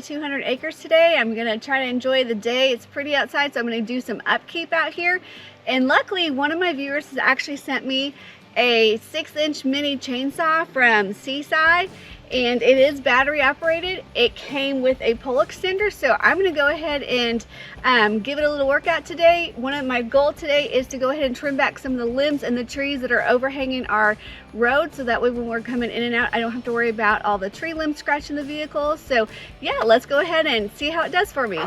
200 acres today. I'm gonna try to enjoy the day. It's pretty outside, so I'm gonna do some upkeep out here. And luckily, one of my viewers has actually sent me a 6-inch mini chainsaw from Seesii, and it is battery operated. It came with a pole extender, so I'm gonna go ahead and give it a little workout today. One of my goals today is to go ahead and trim back some of the limbs and the trees that are overhanging our road, so that way when we're coming in and out, I don't have to worry about all the tree limbs scratching the vehicle. So yeah, let's go ahead and see how it does for me.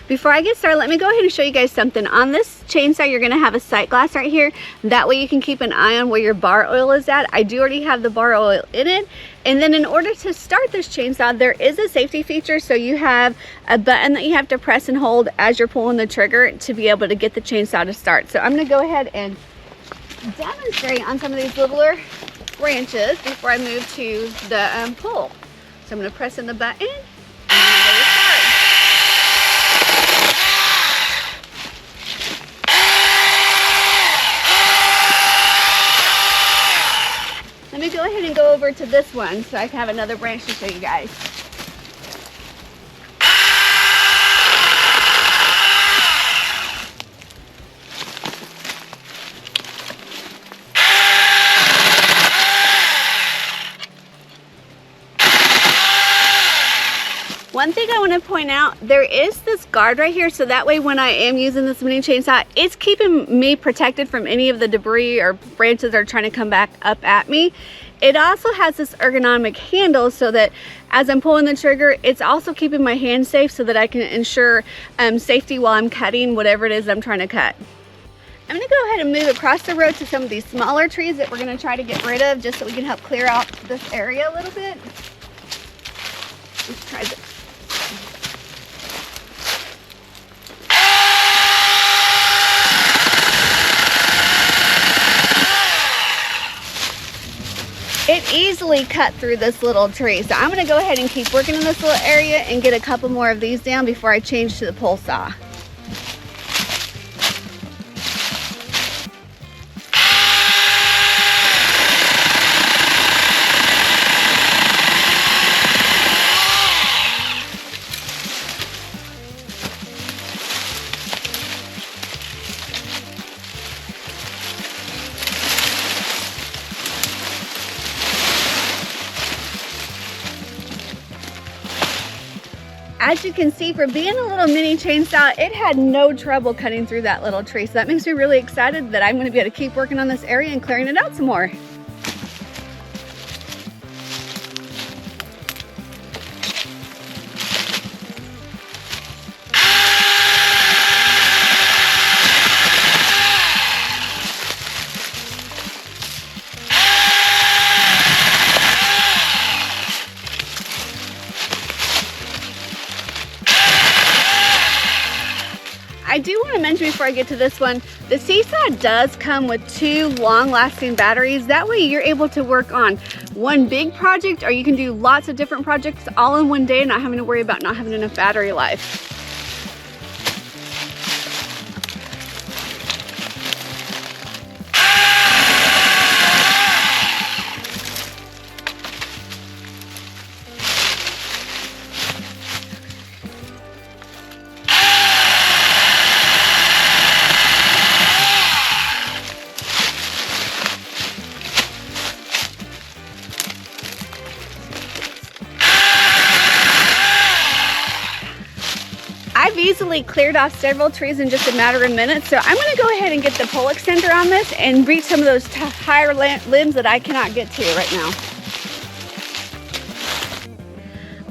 Before I get started, let me go ahead and show you guys something. On this chainsaw, you're going to have a sight glass right here. That way you can keep an eye on where your bar oil is at. I do already have the bar oil in it. And then in order to start this chainsaw, there is a safety feature. So you have a button that you have to press and hold as you're pulling the trigger to be able to get the chainsaw to start. So I'm going to go ahead and demonstrate on some of these littler branches before I move to the pole. So I'm going to press in the button and I'm going to start. Let me go ahead and go over to this one so I can have another branch to show you guys. One thing I want to point out, there is this guard right here, so that way when I am using this mini chainsaw, it's keeping me protected from any of the debris or branches that are trying to come back up at me. It also has this ergonomic handle so that as I'm pulling the trigger, it's also keeping my hand safe so that I can ensure safety while I'm cutting whatever it is that I'm trying to cut. I'm going to go ahead and move across the road to some of these smaller trees that we're going to try to get rid of, just so we can help clear out this area a little bit. Let's try this. It easily cut through this little tree, so I'm going to go ahead and keep working in this little area and get a couple more of these down before I change to the pole saw. As you can see, for being a little mini chainsaw, it had no trouble cutting through that little tree. So that makes me really excited that I'm going to be able to keep working on this area and clearing it out some more. I do want to mention before I get to this one, the Seesii does come with 2 long-lasting batteries. That way you're able to work on one big project, or you can do lots of different projects all in one day and not having to worry about not having enough battery life. I've easily cleared off several trees in just a matter of minutes, so I'm going to go ahead and get the pole extender on this and reach some of those higher limbs that I cannot get to right now.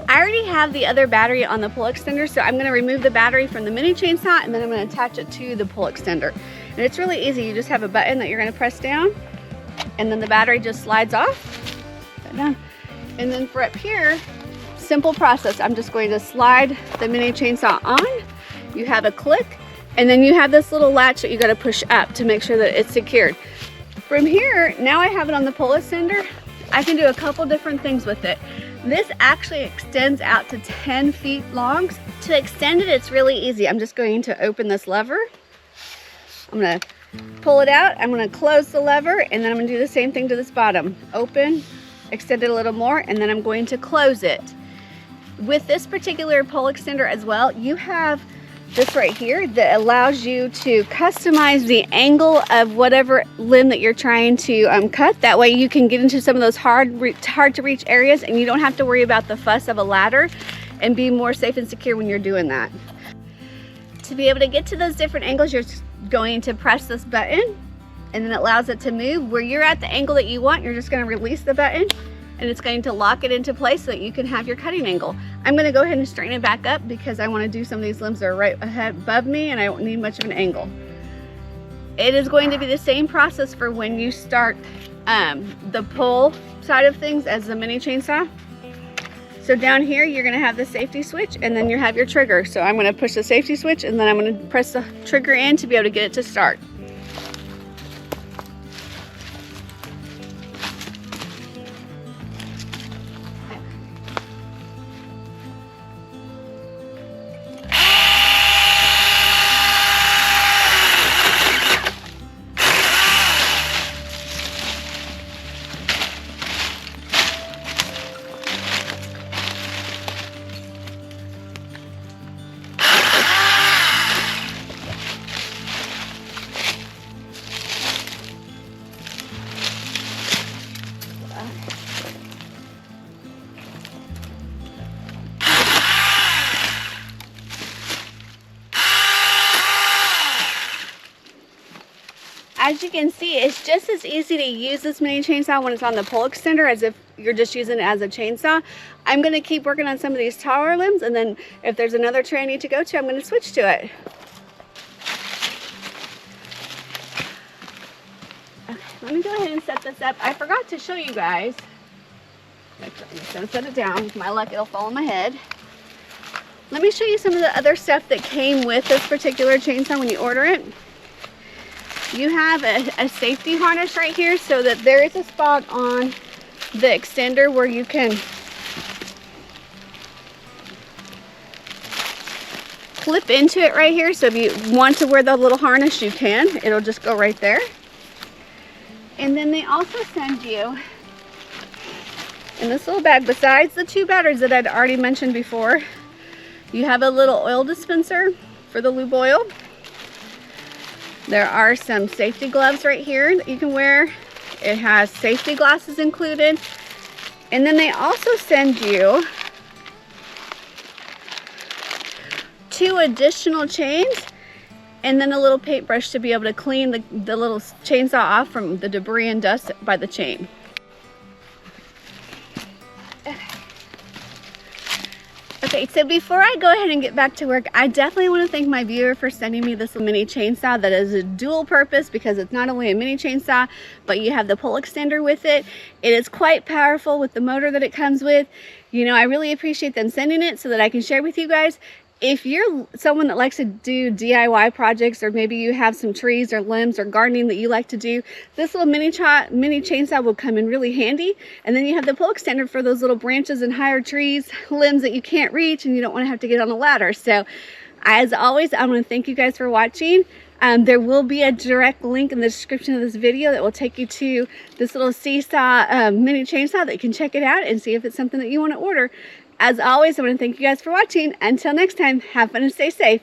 I already have the other battery on the pole extender, so I'm going to remove the battery from the mini chainsaw and then I'm going to attach it to the pole extender. And it's really easy. You just have a button that you're going to press down and then the battery just slides off. And then for up here, simple process. I'm just going to slide the mini chainsaw on. You have a click, and then you have this little latch that you got to push up to make sure that it's secured. From here, now I have it on the pole extender. I can do a couple different things with it. This actually extends out to 10 feet long. To extend it, it's really easy. I'm just going to open this lever. I'm going to pull it out. I'm going to close the lever, and then I'm going to do the same thing to this bottom. Open, extend it a little more, and then I'm going to close it. With this particular pole extender as well, you have this right here that allows you to customize the angle of whatever limb that you're trying to cut. That way you can get into some of those hard to reach areas, and you don't have to worry about the fuss of a ladder, and be more safe and secure when you're doing that. To be able to get to those different angles, you're going to press this button, and then it allows it to move. Where you're at the angle that you want, you're just going to release the button, and it's going to lock it into place so that you can have your cutting angle. I'm going to go ahead and straighten it back up because I want to do some of these limbs that are right ahead above me, and I don't need much of an angle. It is going to be the same process for when you start the pole side of things as the mini chainsaw. So down here, you're going to have the safety switch, and then you have your trigger. So I'm going to push the safety switch, and then I'm going to press the trigger in to be able to get it to start. As you can see, it's just as easy to use this mini chainsaw when it's on the pole extender as if you're just using it as a chainsaw. I'm going to keep working on some of these taller limbs, and then if there's another tree I need to go to, I'm going to switch to it. Okay, let me go ahead and set this up. I forgot to show you guys. I'm just going to set it down. With my luck, it'll fall on my head. Let me show you some of the other stuff that came with this particular chainsaw when you order it. You have a safety harness right here, so that there is a spot on the extender where you can clip into it right here. So if you want to wear the little harness, you can. It'll just go right there. And then they also send you in this little bag, besides the 2 batteries that I'd already mentioned before, you have a little oil dispenser for the lube oil. There are some safety gloves right here that you can wear. It has safety glasses included. And then they also send you 2 additional chains, and then a little paintbrush to be able to clean the little chainsaw off from the debris and dust by the chain. Okay, so before I go ahead and get back to work, I definitely want to thank my viewer for sending me this mini chainsaw that is a dual purpose, because it's not only a mini chainsaw, but you have the pole extender with it. It is quite powerful with the motor that it comes with. You know, I really appreciate them sending it so that I can share with you guys. If you're someone that likes to do DIY projects, or maybe you have some trees or limbs or gardening that you like to do, this little mini chainsaw will come in really handy. And then you have the pole extender for those little branches and higher trees, limbs that you can't reach and you don't want to have to get on a ladder. So as always, I want to thank you guys for watching. There will be a direct link in the description of this video that will take you to this little Seesii mini chainsaw that you can check it out and see if it's something that you want to order. As always, I want to thank you guys for watching. Until next time, have fun and stay safe.